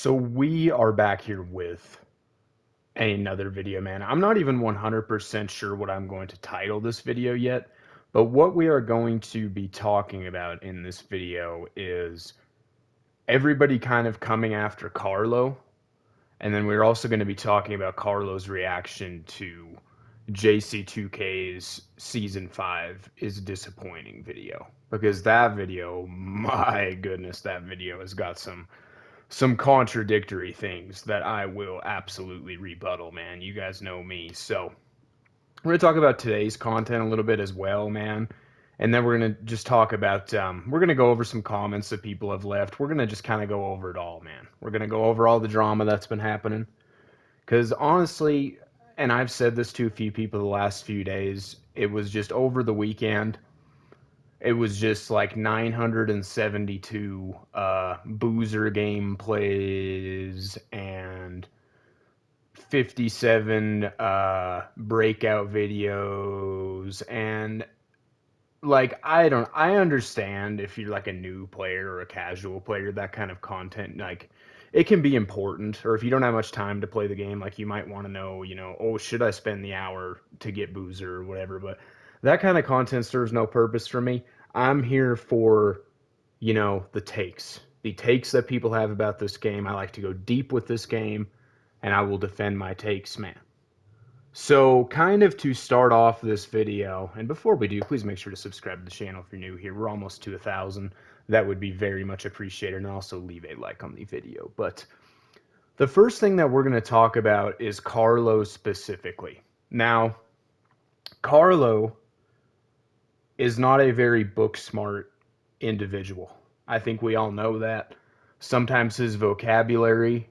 So we are back here with another video, man. I'm not even 100% sure what I'm going to title this video yet, but what we are going to be talking about in this video is everybody kind of coming after Carlo, and then we're also going to be talking about Carlo's reaction to JC2K's Season 5 is disappointing video. Because that video, my goodness, that video has got some contradictory things that I will absolutely rebuttal, man. You guys know me. So, we're going to talk about today's content a little bit as well, man. And then we're going to just talk about, we're going to go over some comments that people have left. We're going to just kind of go over it all, man. We're going to go over all the drama that's been happening. Because honestly, and I've said this to a few people the last few days, it was just over the weekend. It was just like 972 boozer gameplays and 57 breakout videos. And like, I understand if you're like a new player or a casual player, that kind of content, like, it can be important. Or if you don't have much time to play the game, like, you might want to know, oh, should I spend the hour to get boozer or whatever. But that kind of content serves no purpose for me. I'm here for, the takes that people have about this game. I like to go deep with this game, and I will defend my takes, man. So, kind of to start off this video, and before we do, please make sure to subscribe to the channel if you're new here. We're almost to 1,000. That would be very much appreciated, and also leave a like on the video. But the first thing that we're going to talk about is Carlo specifically. Now, Carlo is not a very book smart individual. I think we all know that. Sometimes his vocabulary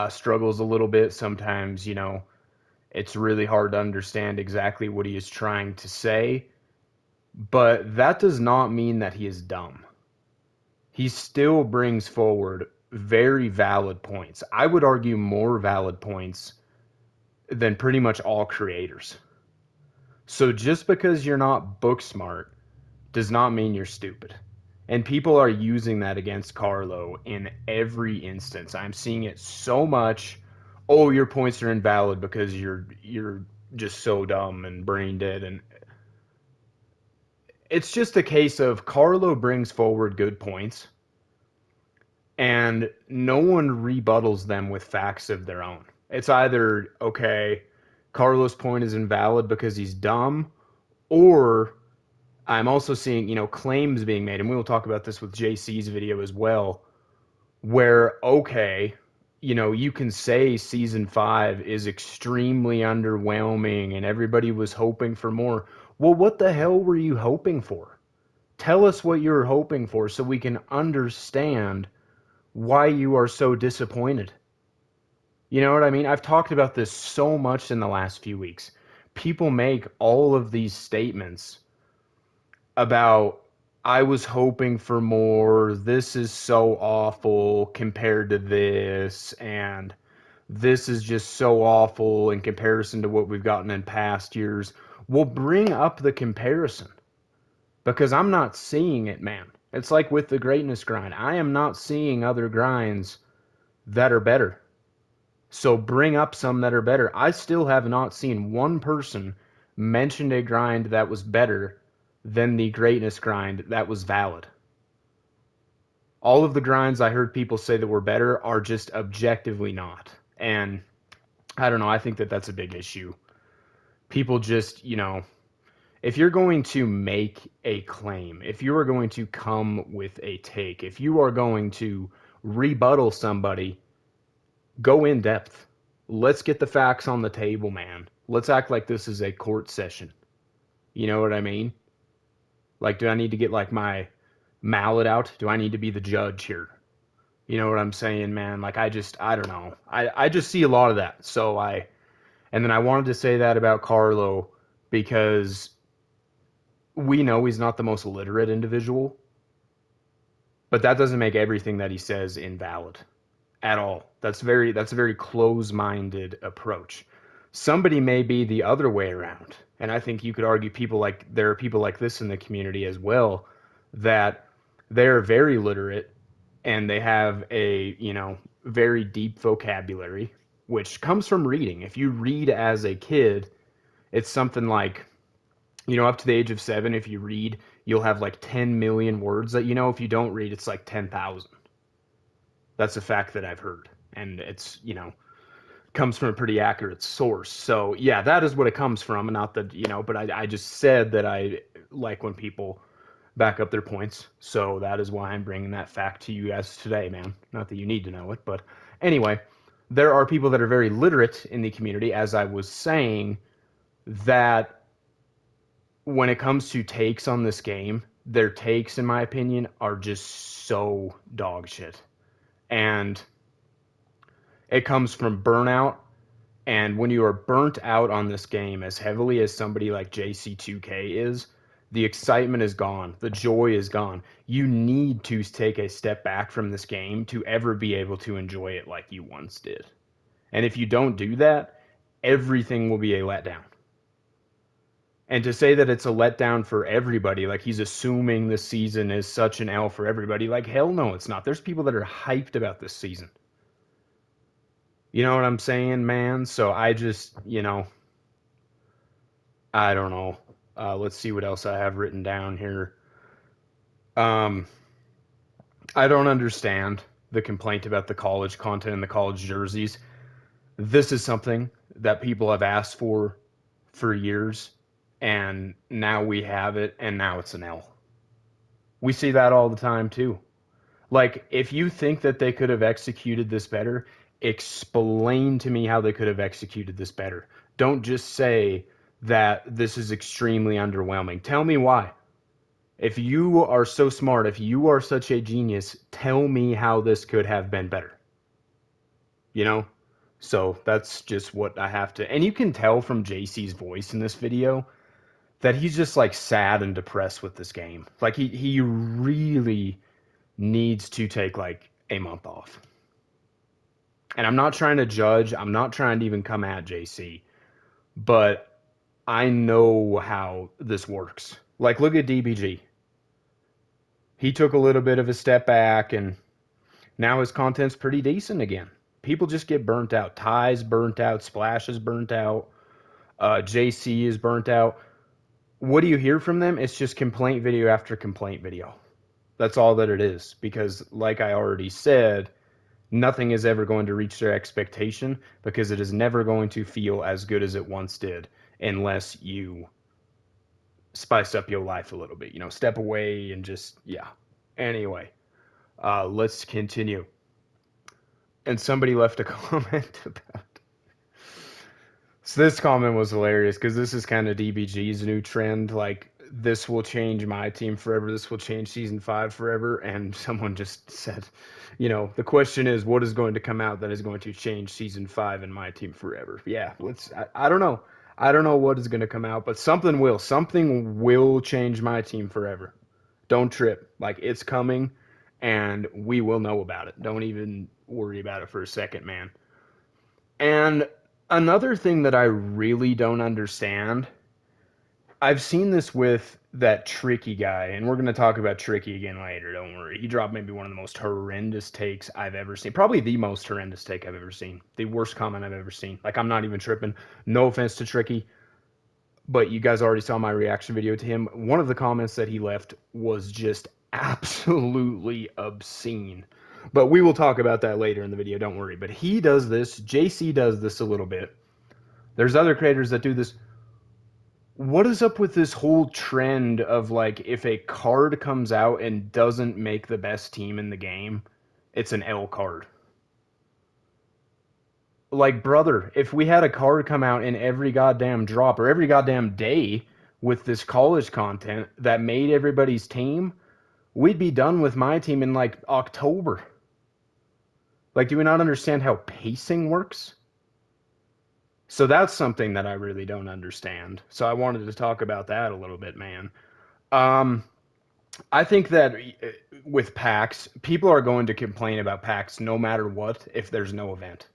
struggles a little bit. Sometimes, it's really hard to understand exactly what he is trying to say. But that does not mean that he is dumb. He still brings forward very valid points. I would argue more valid points than pretty much all creators. So just because you're not book smart does not mean you're stupid. And people are using that against Carlo in every instance. I'm seeing it so much. Oh, your points are invalid because you're just so dumb and brain dead. And it's just a case of Carlo brings forward good points, and no one rebuttals them with facts of their own. It's either, okay, Carlo's point is invalid because he's dumb, or I'm also seeing, claims being made, and we will talk about this with JC's video as well, where, okay, you can say season 5 is extremely underwhelming and everybody was hoping for more. Well, what the hell were you hoping for? Tell us what you were hoping for so we can understand why you are so disappointed. You know what I mean? I've talked about this so much in the last few weeks. People make all of these statements about, I was hoping for more, this is so awful compared to this, and this is just so awful in comparison to what we've gotten in past years. Well, bring up the comparison, because I'm not seeing it, man. It's like with the greatness grind. I am not seeing other grinds that are better. So bring up some that are better. I still have not seen one person mention a grind that was better than the greatness grind that was valid. All of the grinds I heard people say that were better are just objectively not. And I don't know, I think that that's a big issue. People just, if you're going to make a claim, if you are going to come with a take, if you are going to rebuttal somebody, go in depth. Let's get the facts on the table, man. Let's act like this is a court session. You know what I mean? Like, do I need to get like my mallet out? Do I need to be the judge here? You know what I'm saying, man? Like, I don't know. I just see a lot of that. And then I wanted to say that about Carlo because we know he's not the most literate individual, but that doesn't make everything that he says invalid at all. That's a very close-minded approach. Somebody may be the other way around, and I think you could argue there are people like this in the community as well, that they're very literate, and they have a, very deep vocabulary, which comes from reading. If you read as a kid, it's something like, up to the age of 7, if you read, you'll have like 10 million words that you know. If you don't read, it's like 10,000. That's a fact that I've heard. And it's, comes from a pretty accurate source. So, yeah, that is what it comes from. Not that, but I just said that I like when people back up their points. So that is why I'm bringing that fact to you guys today, man. Not that you need to know it, but anyway, there are people that are very literate in the community, as I was saying, that when it comes to takes on this game, their takes, in my opinion, are just so dog shit. And it comes from burnout. And when you are burnt out on this game as heavily as somebody like JC2K is, the excitement is gone. The joy is gone. You need to take a step back from this game to ever be able to enjoy it like you once did. And if you don't do that, everything will be a letdown. And to say that it's a letdown for everybody, like he's assuming this season is such an L for everybody, like hell no, it's not. There's people that are hyped about this season. You know what I'm saying, man? So I just, I don't know. Let's see what else I have written down here. Um, I don't understand the complaint about the college content and the college jerseys. This is something that people have asked for years, and now we have it, and now it's an L. We see that all the time too. Like, if you think that they could have executed this better, explain to me how they could have executed this better. Don't just say that this is extremely underwhelming. Tell me why. If you are so smart, if you are such a genius, tell me how this could have been better. You know? So that's just what I have to. And you can tell from JC's voice in this video that he's just like sad and depressed with this game. Like he really needs to take like a month off. And I'm not trying to judge, I'm not trying to even come at JC, but I know how this works. Like look at DBG. He took a little bit of a step back and now his content's pretty decent again. People just get burnt out. Ty's burnt out. Splash is burnt out. JC is burnt out. What do you hear from them? It's just complaint video after complaint video. That's all that it is. Because, like I already said, nothing is ever going to reach their expectation because it is never going to feel as good as it once did unless you spice up your life a little bit. Step away and just, yeah. Anyway, let's continue. And somebody left a comment about. So this comment was hilarious because this is kind of DBG's new trend. Like, this will change my team forever. This will change season 5 forever. And someone just said, the question is, what is going to come out that is going to change season 5 and my team forever? Yeah, I don't know. I don't know what is going to come out, but something will. Something will change my team forever. Don't trip. Like, it's coming, and we will know about it. Don't even worry about it for a second, man. And another thing that I really don't understand, I've seen this with that Tricky guy, and we're going to talk about Tricky again later, don't worry. He dropped maybe one of the most horrendous takes I've ever seen. Probably the most horrendous take I've ever seen. The worst comment I've ever seen. Like, I'm not even tripping. No offense to Tricky, but you guys already saw my reaction video to him. One of the comments that he left was just absolutely obscene. But we will talk about that later in the video, don't worry. But he does this. JC does this a little bit. There's other creators that do this. What is up with this whole trend of like if a card comes out and doesn't make the best team in the game, it's an L card? Like, brother, if we had a card come out in every goddamn drop or every goddamn day with this college content that made everybody's team, we'd be done with my team in like October. Like, do we not understand how pacing works? So that's something that I really don't understand. So I wanted to talk about that a little bit, man. Um, I think that with packs, people are going to complain about packs no matter what if there's no event.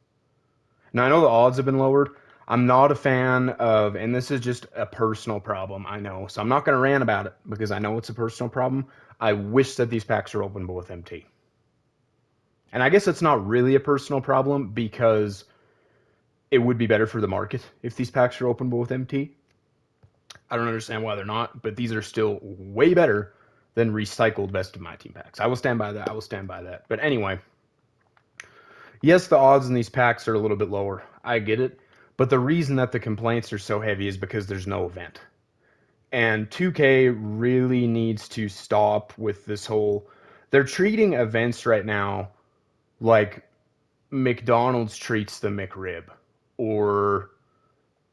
Now, I know the odds have been lowered. I'm not a fan of, and this is just a personal problem, I know. So I'm not going to rant about it because I know it's a personal problem. I wish that these packs are openable with MT. And I guess that's not really a personal problem because it would be better for the market if these packs are openable with MT. I don't understand why they're not, but these are still way better than recycled best of my team packs. I will stand by that. I will stand by that. But anyway, yes, the odds in these packs are a little bit lower. I get it. But the reason that the complaints are so heavy is because there's no event. And 2K really needs to stop with this whole. They're treating events right now like McDonald's treats the McRib, or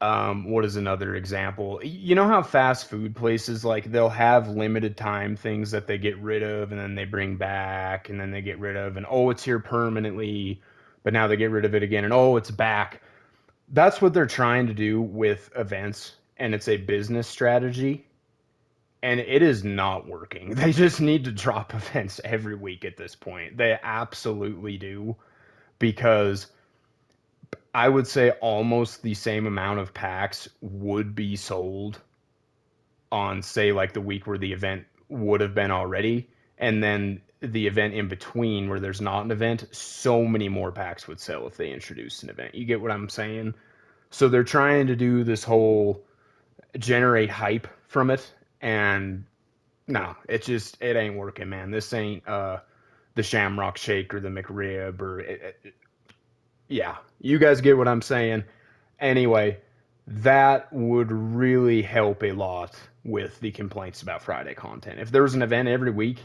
what is another example? You know how fast food places, like, they'll have limited time things that they get rid of and then they bring back and then they get rid of, and oh, it's here permanently, but now they get rid of it again and oh, it's back. That's what they're trying to do with events, and it's a business strategy, and it is not working. They just need to drop events every week at this point. They absolutely do, because I would say almost the same amount of packs would be sold on, say, like the week where the event would have been already, and then the event in between where there's not an event, so many more packs would sell if they introduced an event. You get what I'm saying? So they're trying to do this whole generate hype from it, and no, it ain't working, man. This ain't the Shamrock Shake or the McRib or yeah, you guys get what I'm saying. Anyway, that would really help a lot with the complaints about Friday content. If there was an event every week,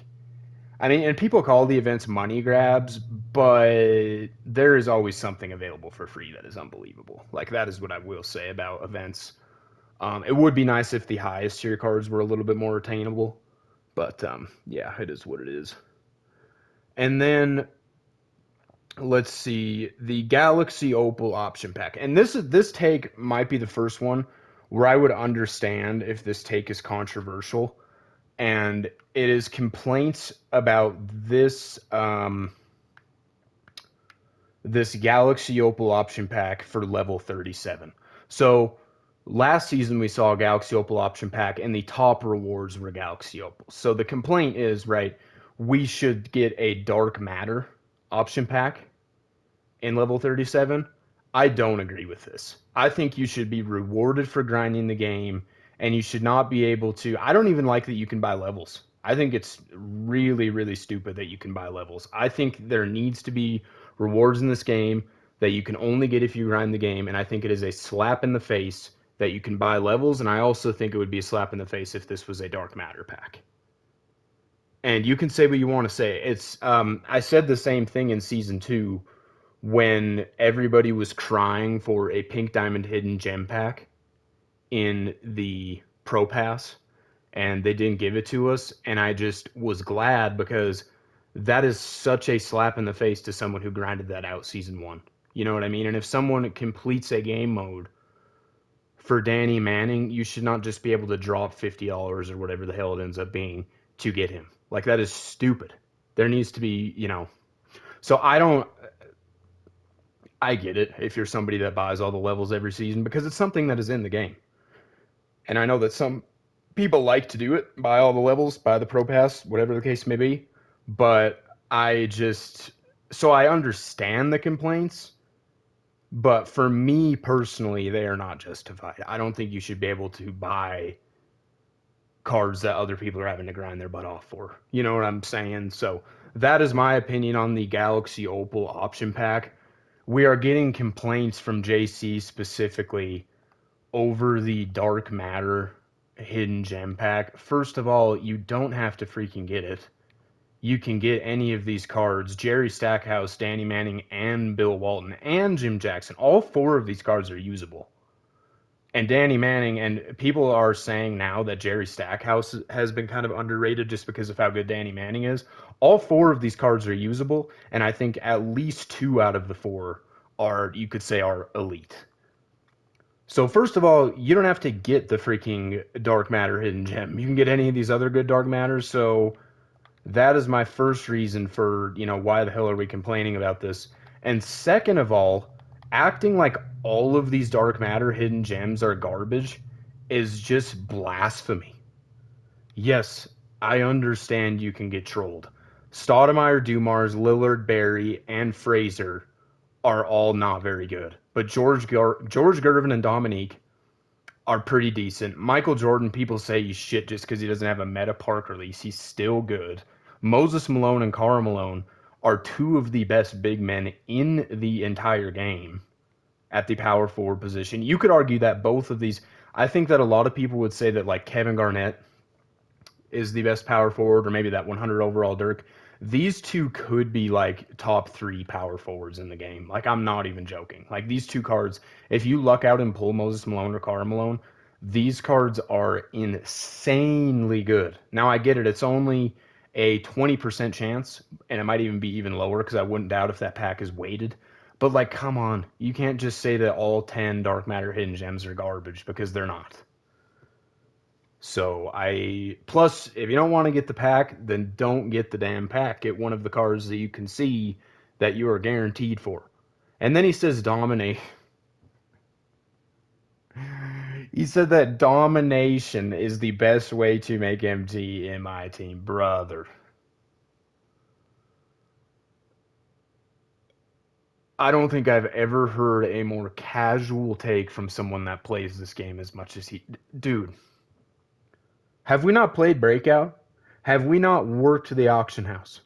I mean, and people call the events money grabs, but there is always something available for free that is unbelievable. Like, that is what I will say about events. It would be nice if the highest tier cards were a little bit more attainable, but yeah, it is what it is. And then let's see, the Galaxy Opal option pack. And this take might be the first one where I would understand if this take is controversial. And it is complaints about this Galaxy Opal option pack for level 37. So last season we saw a Galaxy Opal option pack and the top rewards were Galaxy Opal. So the complaint is, right, we should get a Dark Matter option pack in level 37. I don't agree with this. I think you should be rewarded for grinding the game, and you should not be able to. I don't even like that you can buy levels. I think it's really, really stupid that you can buy levels. I think there needs to be rewards in this game that you can only get if you grind the game, and I think it is a slap in the face that you can buy levels, and I also think it would be a slap in the face if this was a Dark Matter pack. And you can say what you want to say. It's I said the same thing in season 2 when everybody was crying for a pink diamond hidden gem pack in the pro pass and they didn't give it to us, and I just was glad because that is such a slap in the face to someone who grinded that out season 1. You know what I mean? And if someone completes a game mode for Danny Manning, you should not just be able to drop $50 or whatever the hell it ends up being to get him. Like, that is stupid. There needs to be, so I get it if you're somebody that buys all the levels every season because it's something that is in the game. And I know that some people like to do it, buy all the levels, buy the pro pass, whatever the case may be. But so I understand the complaints, but for me personally, they are not justified. I don't think you should be able to buy cards that other people are having to grind their butt off for. You know what I'm saying? So that is my opinion on the Galaxy Opal option pack. We are getting complaints from JC specifically over the Dark Matter hidden gem pack. First of all, you don't have to freaking get it. You can get any of these cards. Jerry Stackhouse, Danny Manning, and Bill Walton, and Jim Jackson. All 4 of these cards are usable. And Danny Manning, and people are saying now that Jerry Stackhouse has been kind of underrated just because of how good Danny Manning is. All 4 of these cards are usable, and I think at least 2 out of the 4 are, you could say, are elite. So first of all, you don't have to get the freaking Dark Matter hidden gem. You can get any of these other good Dark Matters. So that is my first reason for, why the hell are we complaining about this? And second of all, acting like all of these Dark Matter hidden gems are garbage is just blasphemy. Yes, I understand you can get trolled. Stoudemire, Dumars, Lillard, Barry, and Fraser are all not very good. But George Gervin and Dominique are pretty decent. Michael Jordan, people say he's shit just because he doesn't have a meta park release. He's still good. Moses Malone and Karl Malone are two of the best big men in the entire game at the power forward position. You could argue that both of these, I think that a lot of people would say that like Kevin Garnett is the best power forward, or maybe that 100 overall Dirk. These two could be like top 3 power forwards in the game. Like, I'm not even joking. Like, these two cards, if you luck out and pull Moses Malone or Karl Malone, these cards are insanely good. Now, I get it. It's only a 20% chance, and it might even be even lower because I wouldn't doubt if that pack is weighted. But, like, come on. You can't just say that all 10 Dark Matter Hidden Gems are garbage, because they're not. So plus, if you don't want to get the pack, then don't get the damn pack. Get one of the cards that you can see that you are guaranteed for. And then he says dominate. He said that domination is the best way to make MT in my team, brother. I don't think I've ever heard a more casual take from someone that plays this game as much as he. Dude, have we not played Breakout? Have we not worked the auction house?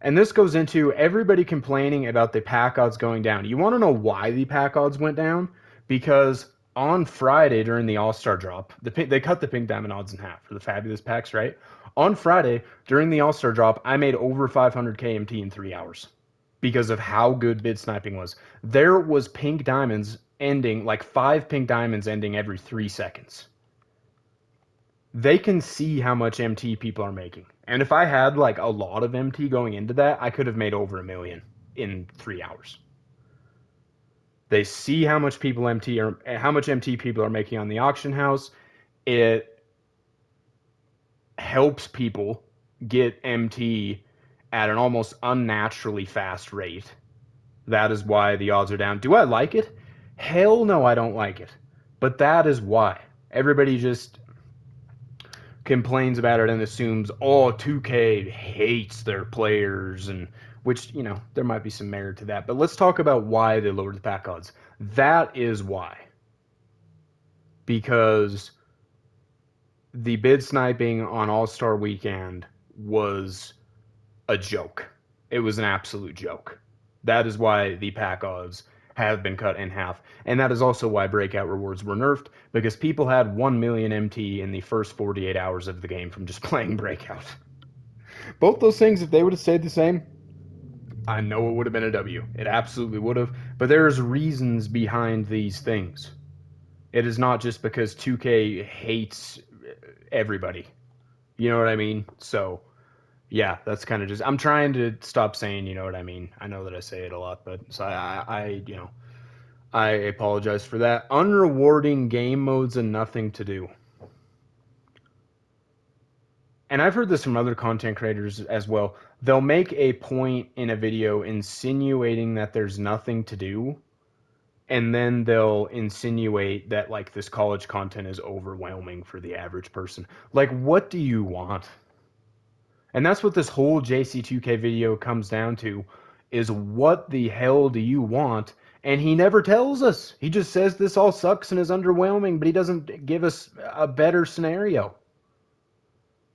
And this goes into everybody complaining about the pack odds going down. You want to know why the pack odds went down? Because on Friday during the All Star drop, they cut the pink diamond odds in half for the fabulous packs, right? On Friday during the All Star drop, I made over 500 KMT in 3 hours because of how good bid sniping was. There was pink diamonds ending, like 5 pink diamonds ending every 3 seconds. They can see how much MT people are making. And if I had like a lot of MT going into that, I could have made over 1 million in 3 hours. They see how much MT people are making on the auction house. It helps people get MT at an almost unnaturally fast rate. That is why the odds are down. Do I like it? Hell no, I don't like it. But that is why. Everybody just complains about it and assumes, oh, 2K hates their players, and which, there might be some merit to that. But let's talk about why they lowered the pack odds. That is why. Because the bid sniping on All-Star Weekend was a joke. It was an absolute joke. That is why the pack odds have been cut in half. And that is also why breakout rewards were nerfed, because people had 1 million MT in the first 48 hours of the game from just playing breakout. Both those things, if they would have stayed the same, I know it would have been a W. It absolutely would have. But there's reasons behind these things. It is not just because 2K hates everybody. You know what I mean? So, yeah, that's kind of just. I'm trying to stop saying, you know what I mean. I know that I say it a lot, but so I apologize for that. Unrewarding game modes and nothing to do. And I've heard this from other content creators as well. They'll make a point in a video insinuating that there's nothing to do, and then they'll insinuate that like this college content is overwhelming for the average person. Like, what do you want? And that's what this whole JC2K video comes down to, is what the hell do you want? And he never tells us. He just says this all sucks and is underwhelming, but he doesn't give us a better scenario.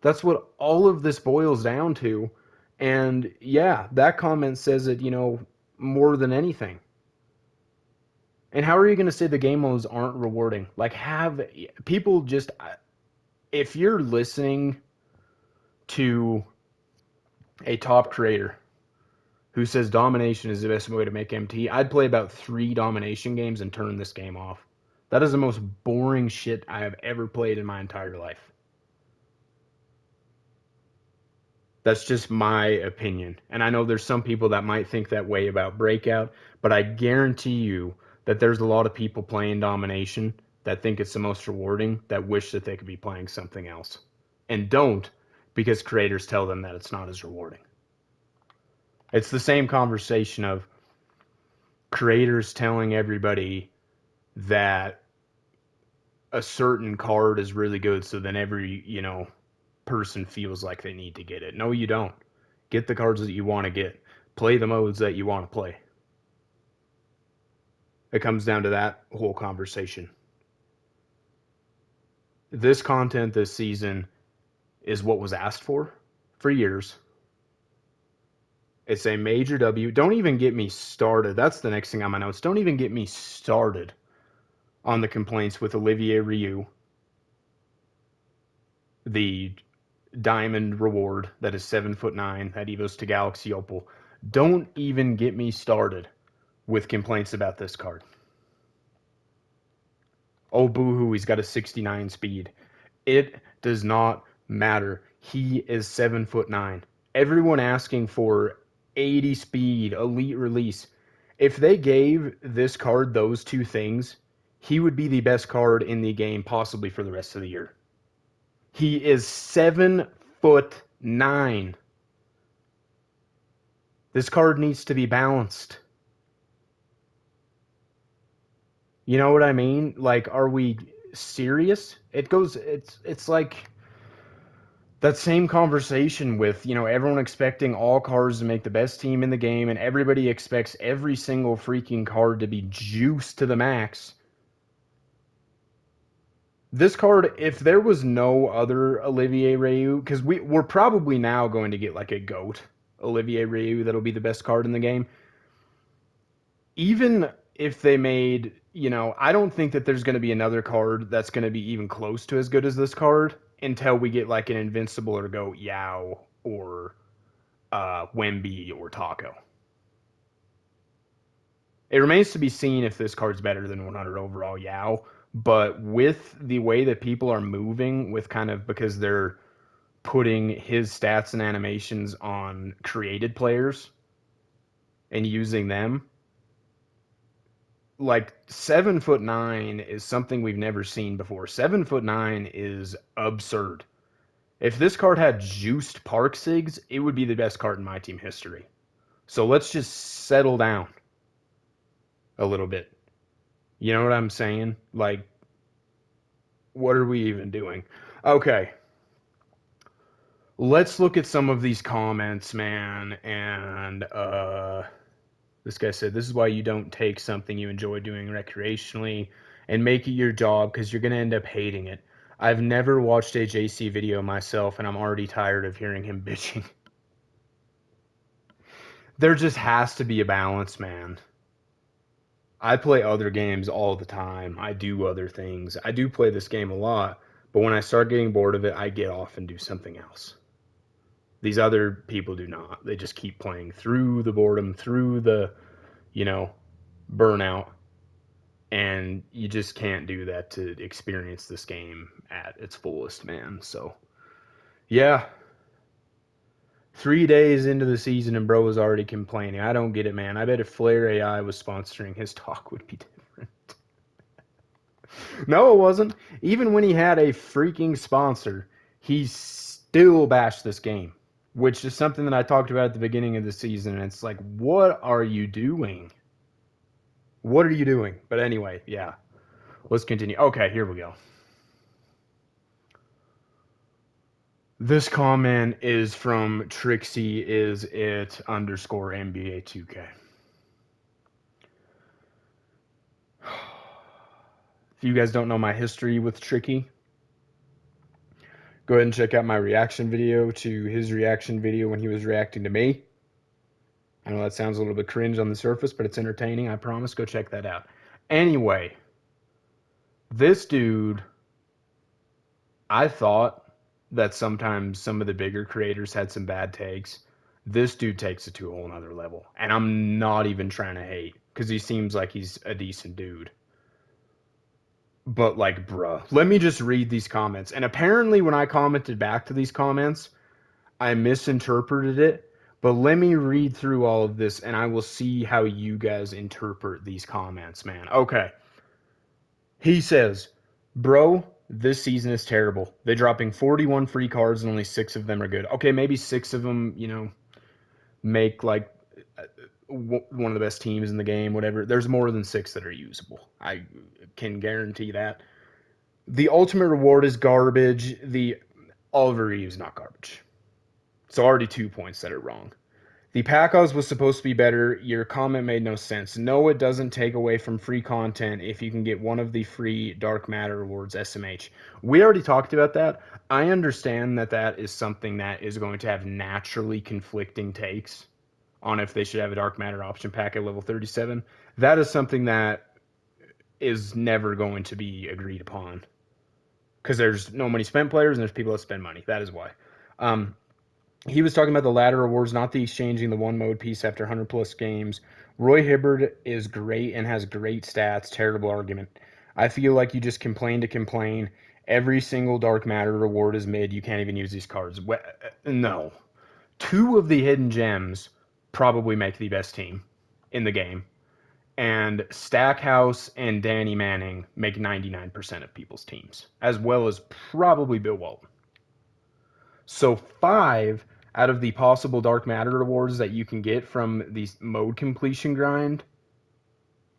That's what all of this boils down to. And yeah, that comment says it, more than anything. And how are you going to say the game modes aren't rewarding? Like, have people just, if you're listening to a top creator who says domination is the best way to make MT, I'd play about 3 domination games and turn this game off. That is the most boring shit I have ever played in my entire life. That's just my opinion. And I know there's some people that might think that way about Breakout, but I guarantee you that there's a lot of people playing domination that think it's the most rewarding, that wish that they could be playing something else. And don't, because creators tell them that it's not as rewarding. It's the same conversation of creators telling everybody that a certain card is really good, so then every person feels like they need to get it. No, you don't. Get the cards that you want to get. Play the modes that you want to play. It comes down to that whole conversation. This content this season is what was asked for years. It's a major W. Don't even get me started. That's the next thing on my notes. Don't even get me started on the complaints with Olivier Ryu, the diamond reward that is 7'9", that evos to Galaxy Opal. Don't even get me started with complaints about this card. Oh, boo-hoo, he's got a 69 speed. It does not matter. He is 7'9". Everyone asking for 80 speed, elite release. If they gave this card those two things, he would be the best card in the game, possibly for the rest of the year. He is 7'9". This card needs to be balanced. You know what I mean? Like, are we serious? It's like that same conversation with, everyone expecting all cards to make the best team in the game, and everybody expects every single freaking card to be juiced to the max. This card, if there was no other Olivier Ryu, because we're probably now going to get like a GOAT Olivier Ryu that'll be the best card in the game. Even if they made, I don't think that there's going to be another card that's going to be even close to as good as this card until we get like an Invincible or GOAT Yao or Wemby or Taco. It remains to be seen if this card's better than 100 overall Yao, but with the way that people are moving with because they're putting his stats and animations on created players and using them, like 7'9" is something we've never seen before. 7'9" is absurd. If this card had juiced Park Sigs, it would be the best card in my team history. So let's just settle down a little bit. You know what I'm saying? Like, what are we even doing? Okay. Let's look at some of these comments, man. And this guy said, this is why you don't take something you enjoy doing recreationally and make it your job, because you're going to end up hating it. I've never watched a JC video myself, and I'm already tired of hearing him bitching. There just has to be a balance, man. I play other games all the time. I do other things. I do play this game a lot, but when I start getting bored of it, I get off and do something else. These other people do not. They just keep playing through the boredom, through the, burnout. And you just can't do that to experience this game at its fullest, man. So, yeah. 3 days into the season and bro was already complaining. I don't get it, man. I bet if Flare AI was sponsoring, his talk would be different. No, it wasn't. Even when he had a freaking sponsor, he still bashed this game, which is something that I talked about at the beginning of the season. And it's like, what are you doing? What are you doing? But anyway, yeah. Let's continue. Okay, here we go. This comment is from Trixie is it underscore NBA 2K. If you guys don't know my history with Tricky, go ahead and check out my reaction video to his reaction video when he was reacting to me. I know that sounds a little bit cringe on the surface, but it's entertaining. I promise. Go check that out. Anyway, this dude, I thought that sometimes some of the bigger creators had some bad takes. This dude takes it to a whole nother level. And I'm not even trying to hate, because he seems like he's a decent dude. But like, bruh, let me just read these comments. And apparently when I commented back to these comments, I misinterpreted it. But let me read through all of this and I will see how you guys interpret these comments, man. Okay. He says, bro, this season is terrible. They're dropping 41 free cards and only 6 of them are good. Okay, maybe 6 of them, make like one of the best teams in the game, whatever. There's more than 6 that are usable. I can guarantee that. The ultimate reward is garbage. Oliver Reeves not garbage. So already 2 points that are wrong. The Packos was supposed to be better. Your comment made no sense. No, it doesn't take away from free content if you can get one of the free Dark Matter rewards, SMH. We already talked about that. I understand that that is something that is going to have naturally conflicting takes on if they should have a Dark Matter option pack at level 37. That is something that is never going to be agreed upon because there's no money spent players and there's people that spend money. That is why. Um, he was talking about the ladder rewards, not the exchanging the one mode piece after 100 plus games. Roy Hibbard is great and has great stats. Terrible argument. I feel like you just complain to complain. Every single Dark Matter reward is mid. You can't even use these cards. No. Two of the hidden gems probably make the best team in the game. And Stackhouse and Danny Manning make 99% of people's teams, as well as probably Bill Walton. So 5 out of the possible Dark Matter rewards that you can get from the mode completion grind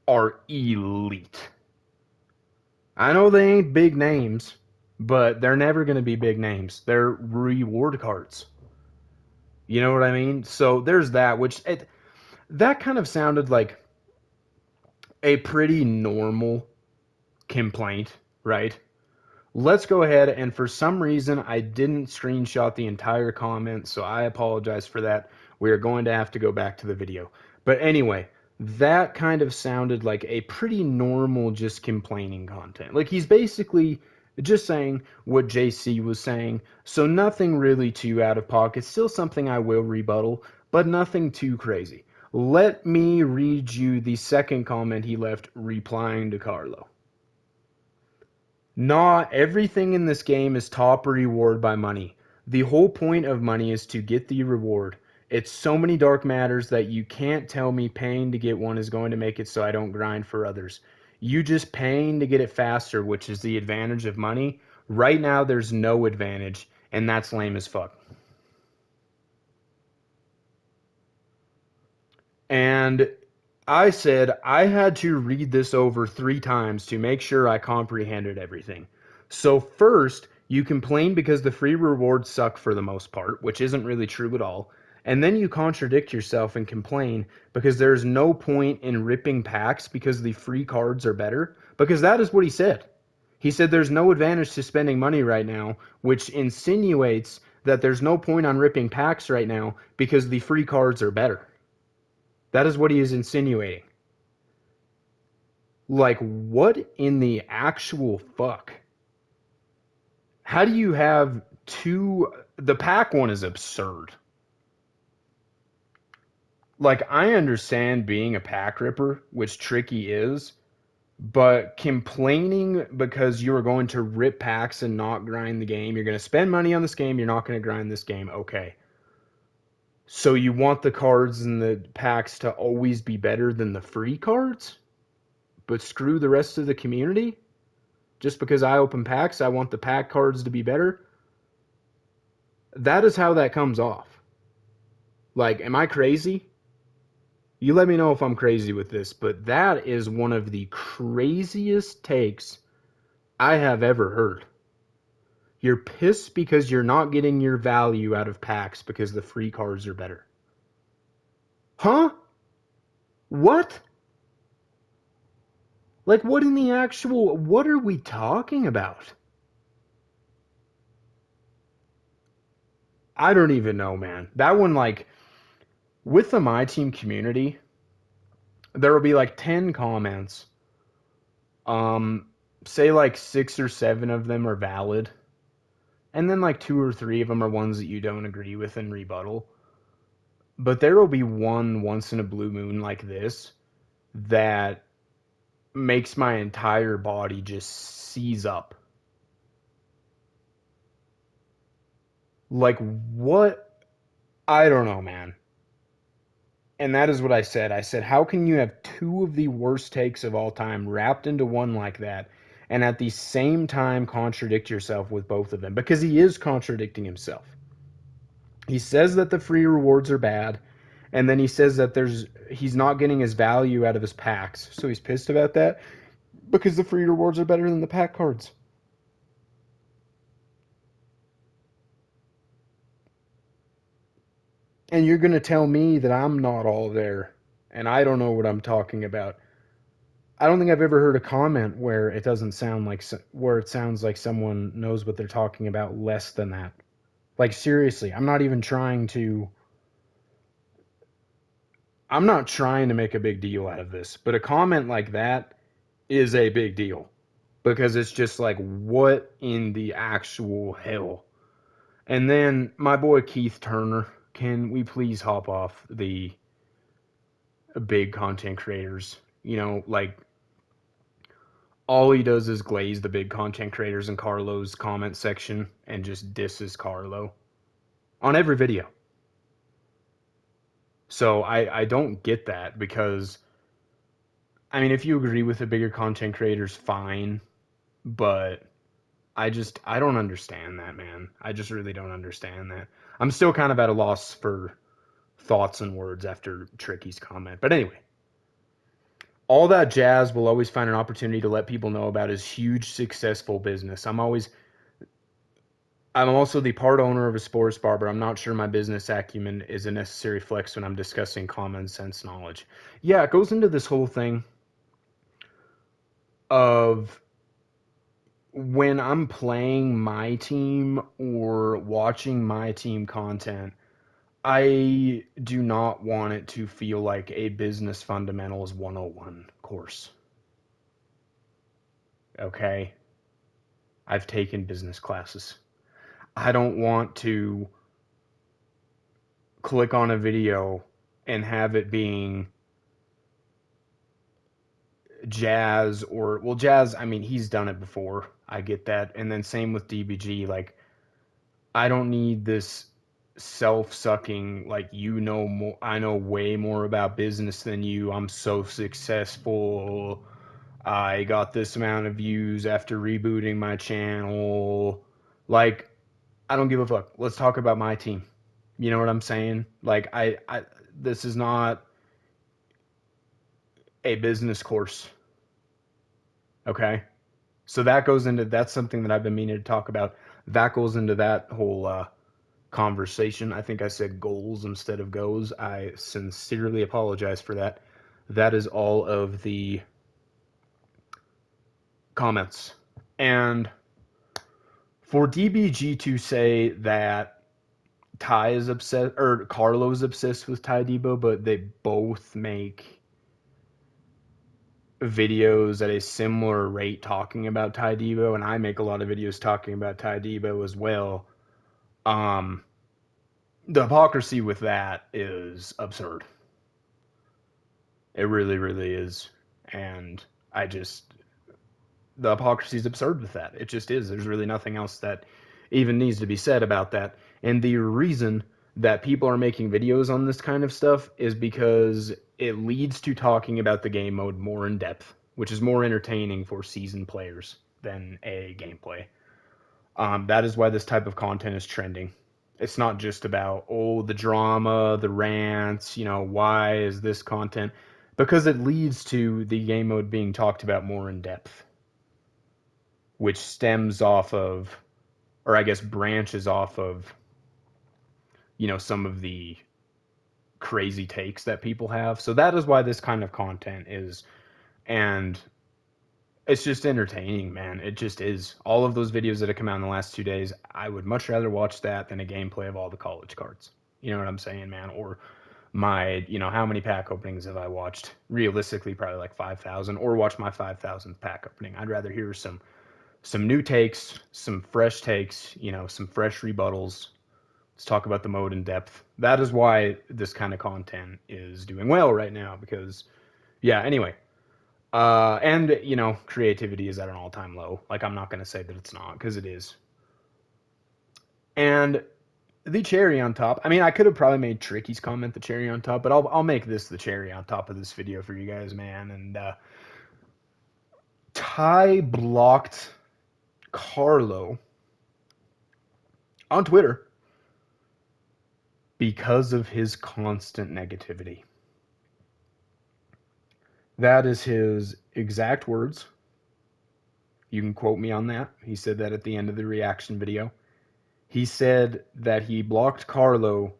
are elite. I know they ain't big names, but they're never going to be big names. They're reward cards. You know what I mean? So there's that, that kind of sounded like a pretty normal complaint, right? Let's go ahead, and for some reason I didn't screenshot the entire comment, so I apologize for that. We are going to have to go back to the video. But anyway, that kind of sounded like a pretty normal just complaining content. Like he's basically just saying what JC was saying, so nothing really too out of pocket. Still something I will rebuttal, but nothing too crazy. Let me read you the second comment he left replying to Carlo. Not everything in this game is top reward by money. The whole point of money is to get the reward. It's so many dark matters that you can't tell me paying to get one is going to make it so I don't grind for others. You just paying to get it faster, which is the advantage of money. Right now, there's no advantage, and that's lame as fuck. And I said I had to read this over 3 times to make sure I comprehended everything. So, first, you complain because the free rewards suck for the most part, which isn't really true at all. And then you contradict yourself and complain because there's no point in ripping packs because the free cards are better. Because that is what he said. He said there's no advantage to spending money right now, which insinuates that there's no point on ripping packs right now because the free cards are better. That is what he is insinuating. Like, what in the actual fuck? How do you have two? The pack one is absurd. Like, I understand being a pack ripper, which Tricky is, but complaining because you are going to rip packs and not grind the game, you're going to spend money on this game, you're not going to grind this game, okay. So you want the cards and the packs to always be better than the free cards? But screw the rest of the community? Just because I open packs, I want the pack cards to be better. That is how that comes off. Like, am I crazy? You let me know if I'm crazy with this, but that is one of the craziest takes I have ever heard. You're pissed because you're not getting your value out of packs because the free cards are better. Huh? What? Like, what in the actual, what are we talking about? I don't even know, man. That one, like, with the Myteam community, there will be like 10 comments. Say like 6 or 7 of them are valid, and then like 2 or 3 of them are ones that you don't agree with and rebuttal. But there will be one once in a blue moon like this that makes my entire body just seize up. Like, what? I don't know, man. And that is what I said. I said, how can you have 2 of the worst takes of all time wrapped into one like that, and at the same time contradict yourself with both of them? Because he is contradicting himself. He says that the free rewards are bad, and then he says that he's not getting his value out of his packs. So he's pissed about that because the free rewards are better than the pack cards. And you're going to tell me that I'm not all there and I don't know what I'm talking about. I don't think I've ever heard a comment where it doesn't sound like where it sounds like someone knows what they're talking about less than that. Like seriously, I'm not trying to make a big deal out of this, but a comment like that is a big deal because it's just like what in the actual hell. And then my boy Keith Turner, can we please hop off the big content creators? Like all he does is glaze the big content creators in Carlo's comment section and just disses Carlo on every video. So I don't get that because I mean if you agree with the bigger content creators, fine, but I don't understand that, man. I just really don't understand that. I'm still kind of at a loss for thoughts and words after Tricky's comment. But anyway, all that jazz will always find an opportunity to let people know about his huge successful business. I'm also the part owner of a sports bar, but I'm not sure my business acumen is a necessary flex when I'm discussing common sense knowledge. Yeah, it goes into this whole thing of when I'm playing my team or watching my team content, I do not want it to feel like a business fundamentals 101 course. Okay? I've taken business classes. I don't want to click on a video and have it being Jazz or well Jazz, I mean he's done it before. I get that. And then same with DBG, like I don't need this self-sucking like you know more I know way more about business than you. I'm so successful. I got this amount of views after rebooting my channel. Like I don't give a fuck. Let's talk about my team. You know what I'm saying? Like I this is not a business course. Okay? So that's something that I've been meaning to talk about. That goes into that whole conversation. I think I said goals instead of goes. I sincerely apologize for that. That is all of the comments. And for DBG to say that Ty is obsessed or Carlo is obsessed with TyDebo, but they both make videos at a similar rate talking about TyDebo, and I make a lot of videos talking about TyDebo as well. Um, the hypocrisy with that is absurd. It really, really is. And I just, the hypocrisy is absurd with that. It just is. There's really nothing else that even needs to be said about that. And the reason that people are making videos on this kind of stuff is because it leads to talking about the game mode more in depth, which is more entertaining for seasoned players than a gameplay. That is why this type of content is trending. It's not just about, oh, the drama, the rants, why is this content? Because it leads to the game mode being talked about more in depth, which stems off of, or I guess branches off of, some of the crazy takes that people have. So that is why this kind of content is, and it's just entertaining, man. It just is. All of those videos that have come out in the last 2 days, I would much rather watch that than a gameplay of all the college cards. You know what I'm saying, man? Or how many pack openings have I watched? Realistically, probably like 5,000, or watch my 5,000th pack opening. I'd rather hear some new takes, some fresh takes, some fresh rebuttals. Let's talk about the mode in depth. That is why this kind of content is doing well right now because, yeah, anyway. And creativity is at an all-time low. Like I'm not going to say that it's not because it is. And the cherry on top. I mean, I could have probably made Tricky's comment the cherry on top, but I'll make this the cherry on top of this video for you guys, man. And Ty blocked Carlo on Twitter because of his constant negativity. That is his exact words. You can quote me on that. He said that at the end of the reaction video. He said that he blocked Carlo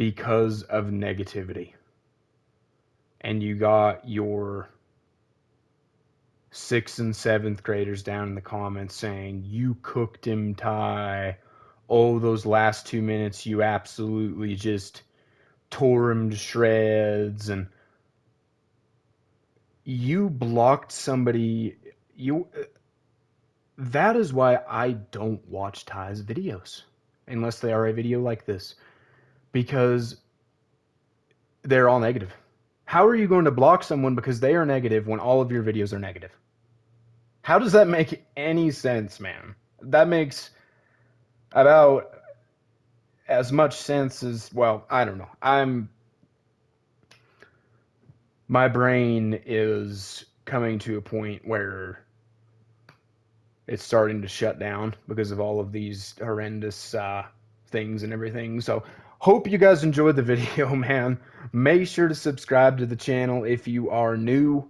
because of negativity. And you got your 6th and 7th graders down in the comments saying, "You cooked him, Ty. Oh, those last 2 minutes, you absolutely just tore him to shreds." And you blocked somebody. That is why I don't watch Ty's videos unless they are a video like this, because they're all negative. How are you going to block someone because they are negative when all of your videos are negative? How does that make any sense, man? That makes about as much sense as, well, I don't know. My brain is coming to a point where it's starting to shut down because of all of these horrendous things and everything. So hope you guys enjoyed the video, man. Make sure to subscribe to the channel if you are new.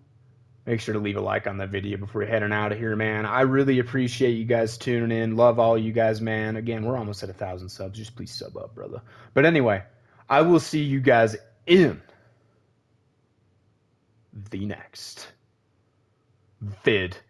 Make sure to leave a like on that video before you're heading out of here, man. I really appreciate you guys tuning in. Love all you guys, man. Again, we're almost at 1,000 subs. Just please sub up, brother. But anyway, I will see you guys in the next video.